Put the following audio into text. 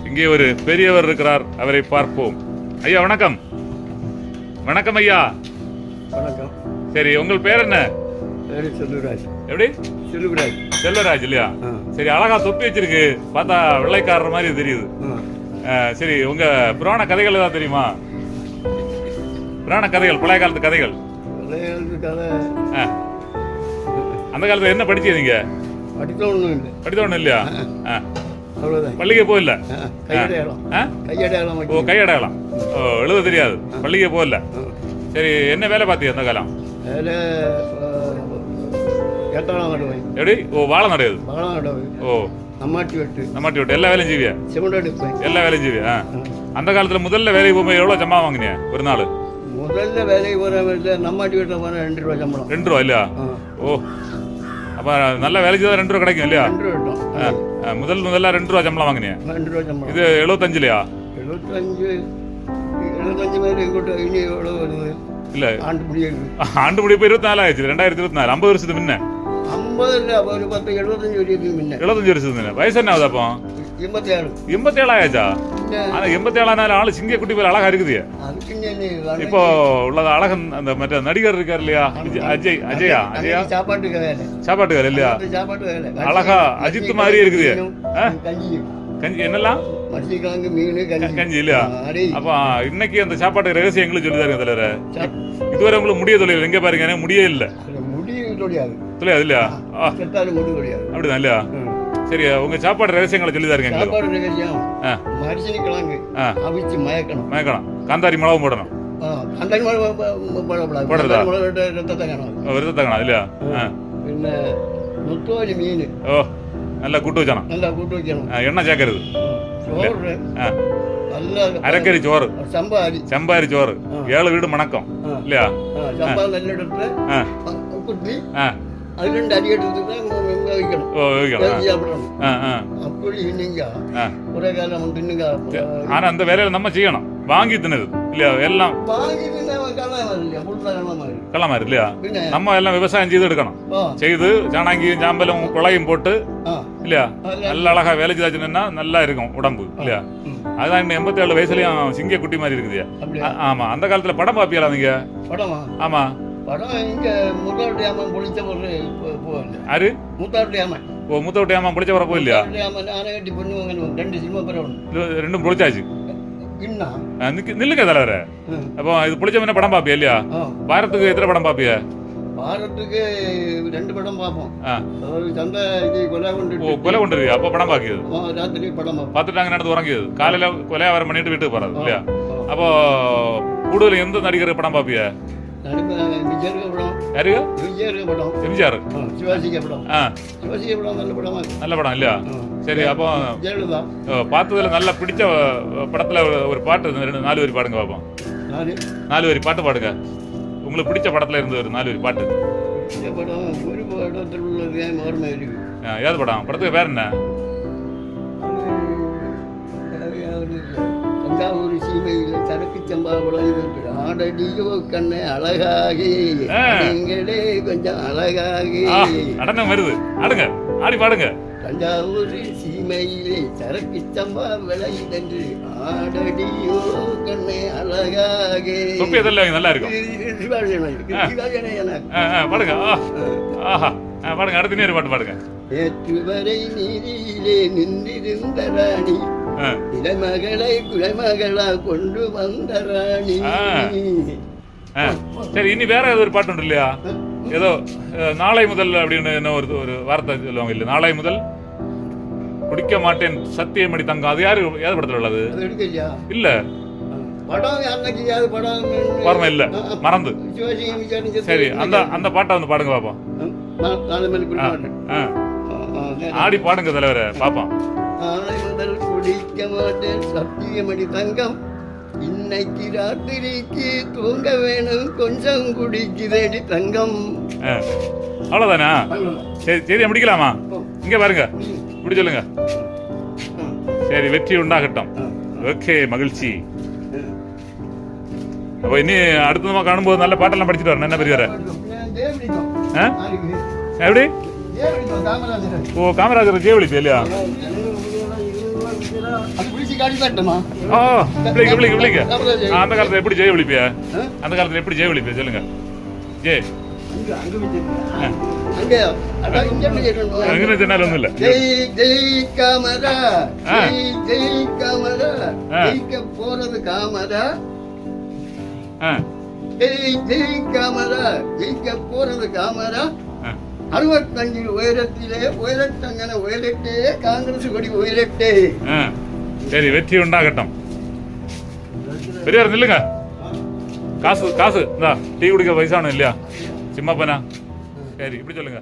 இங்கே ஒரு பெரியவர் இருக்கிறார், அவரை பார்ப்போம். ஐயா வணக்கம். வணக்கம் ஐயா. வணக்கம். சரி, உங்கள் பேர் என்ன? பேரு செல்வராஜ். எப்படி? செல்வராஜ். செல்வராஜ் இல்லையா? சரி, அழகா தொப்பி வச்சிருக்கு, பார்த்தா வெள்ளைக்காரர் மாதிரி தெரியுது. சரி, உங்க புராண கதைகள் ஏதாவது தெரியுமா? புராண கதைகள், பழைய காலத்து கதைகள். அந்த காலத்துல என்ன படிச்சீங்க? படித்த ஒண்ணும் இல்லையா? பள்ளிக்கே போயில்ல? ஓ, கையடையாளம். ஓ, எழுத தெரியாது, பள்ளிக்கே போயில்ல. சரி, என்ன வேலை பார்த்தீங்க அந்த காலம்? எப்படி? ஓ, வாழை நடையாது. ஓ, நம்மாட்டி வெட்டு எல்லா வேலையும் செய்வியா? எல்லா வேலையும் செய்வியா? அந்த காலத்துல முதல்ல வேலைக்கு போகும்போது எவ்வளவு சம்பளம் வாங்கினியா ஒரு நாள்? முதல்ல வேலைக்கு போற நம்மாட்டி வீட்டில் போன 2 ரூபா சம்பளம். 2 ரூபா இல்லையா? ஓ, அப்ப நல்ல வேலைக்கு தான் 2 ரூபா கிடைக்கும் இல்லையா? முதல்ல 2 ரூபா சம்பளம் வாங்கினியா? 2 ரூபா சம்பளம். இது 75 இல்லையா? 75 மேல இங்கோட்டு இனி எவ்வளவு வருது? இல்ல, ஆண்டு முடிய 24 ஆயிடுச்சு. 2024, 50 வருஷத்துக்கு முன்ன. 50 இல்ல, ஒரு 75 வருஷத்துக்கு முன்ன. 75 வருஷத்துக்கு முன்ன. வயசு என்ன ஆகுது அப்போ? 87 ஆயாச்சா? ஆனா 87 ஆனாலும் ஆளு சிங்க குட்டி பேர் அழகா இருக்குது. இப்போ உள்ளது அழகன் அந்த மற்ற நடிகர் இருக்காரு இல்லையா, அஜயா சாப்பாட்டு வேலை இல்லையா? அழகா அஜித் மாதிரி இருக்குது. கஞ்சி என்னெல்லாம் கஞ்சி இல்லையா? அப்ப இன்னைக்கு அந்த சாப்பாட்டு ரகசியம் எங்களுக்கு சொல்லிதாருங்க தலைவர. இதுவரை உங்களுக்கு முடிய தொழில் எங்க பாருங்க, முடியே இல்ல. தொழியாது இல்லையா? அப்படிதான் இல்லையா? சரி, உங்க சாப்பாடு ரகசியங்களை சொல்லிதாருங்க. மயக்கணும், காந்தாரி மிளகும் போடணும். போடுறதா? ரத்தத்தை காணும் இல்லையா? ஓ, நல்லா கூட்டு வச்சானா? எண்ணெய் சேர்க்கறது, அரைக்கறி சோறு, சம்பாரி சோறு, 7 வீடு மணக்கம் இல்லையா? ஆனா அந்த வேலையில நம்ம செய்யணும், வாங்கி தின்னது இல்லையா? எல்லாம் கள்ளமா இருக்கு இல்லையா? நம்ம எல்லாம் விவசாயம் செய்து எடுக்கணும், செய்து சாணாங்கியும் சாம்பலும் குழையும் போட்டு இல்லையா? நல்ல அழகா வேலை செய்தாச்சுன்னா நல்லா இருக்கும் உடம்பு இல்லையா? அதுதான் இன்னும் 87 வயசுலயும் சிங்க குட்டி மாதிரி இருக்குது. ஆமா, அந்த காலத்துல படம் பாப்பியலாம் நீங்க? ஆமா, படம் இங்க மூத்தாவட்டியாமன் பொழிச்ச ஒரு யாரு? மூத்தாவட்டியாமன். ஓ, மூத்தாவட்டியாமன் பொழிச்ச வர போயில்லையா? ஆனகட்டி பொண்ணு 2 சினிமா படம், 2 பொழிச்சாச்சு. நில்லுங்க தலைவர. அப்போ இது பொழிச்ச முன்ன படம் பாப்பியா இல்லையா? வாரத்துக்கு எத்தனை படம் பாப்பிய? வாரத்துக்கு 2 படம் பாப்போம். கொலை கொண்டு அப்ப படம் பாக்கியது, ராத்திரி படம் பார்த்துட்டு அங்க நடந்து உறங்கியது, காலையில கொலையா வர பண்ணிட்டு வீட்டுக்கு போறது இல்லையா? அப்போ கூடுதல் எந்த நடிகர் படம் பாப்பிய? நல்ல படம் இல்லையா? சரி, அப்போ பார்த்ததுல நல்ல பிடிச்ச படத்துல ஒரு பாட்டு 4 வரி பாடுங்க பாப்போம். 4 வரி பாட்டு பாடுங்க, உங்களுக்கு பிடிச்ச படத்துல இருந்து ஒரு 4 வரி பாட்டு. ஏது படம்? படத்துக்கு பேர் என்ன? தஞ்சாவூர் சீமையில சரக்கு சம்பா ஆடடியோ கண்ணே அழகாகி கொஞ்சம் அழகாகி நடனம் வருது, ஆடுங்க, ஆடி பாடுங்க. தஞ்சாவூர் சீமையிலே சரக்கு சம்பா விளையுதென்று ஆடடியோ கண்ணே அழகாகி. நல்லா இருக்கும், பாடுங்க. ஆஹா, பாடுங்க, அடுத்த நேரம் பாட்டு பாடுங்க. நேற்று வரை நீரிலே நின்றிருந்த ராணி, இளமகளை குலமகளா கொண்டு வந்த ராணி. சரி, இனி வேற ஏதோ ஒரு பாட்டு உண்டு இல்லையா? ஏதோ நாளை முதல் அப்படின்னு என்ன ஒரு வார்த்தை சொல்லுவாங்க இல்ல? நாளை முதல் குடிக்க மாட்டேன் சத்தியமடி தங்கம். அது யாரு படத்துல உள்ளது? இல்ல, படம் இல்ல, மறந்து. சரி, அந்த பாட்டை வந்து பாடுங்க பாப்போம். ஆடி பாடுங்க தலைவர பாப்போம். நாளை முதல் குடிக்க மாட்டேன் சத்தியமடி தங்கம், இன்னைக்கு ராத்திரிக்கு தூங்க வேணும் கொஞ்சம் குடிக்குதேடி தங்கம். அவ்வளவுதானா? சரி சரி, முடிக்கலாமா? இங்க பாருங்க, இப்படி சொல்லுங்க. சரி, வெற்றி உண்டாகட்டும். ஓகே, மகிழ்ச்சி. அப்ப இனி அடுத்தமா காணும்போது நல்ல பாட்டெல்லாம் படிச்சுட்டு வரணும். என்ன பெரிய எப்படி? ஓ, காமராஜர் ஜெயவெளி இல்லையா? அது பிடிச்சி காட்டி காட்டுமா? ஆ விளிக்க அந்த காலத்துல எப்படி ஜெய விழிப்பியா? அந்த காலத்துல எப்படி ஜெய விழிப்பியா சொல்லுங்க. ஜெய் അങ്ങനെ ചെന്നാലൊന്നുമില്ല. ஜெய் காமரா, ஜெய் காமரா, ஜெயிக்க போறது காமரா, ஜெய் காமரா, ஜெயிக்க போறது காமரா. 65 உயரத்திலே உயரத்தங்கன உயரட்டே, காங்கிரஸ் கொடி உயரட்டே. சரி, வெற்றி உண்டாகட்டும். பெரியார் நில்லுங்க. காசு இந்தா, டீ குடிக்க வயசானும் இல்லையா சிம்மப்பனா? சரி, இப்படி சொல்லுங்க.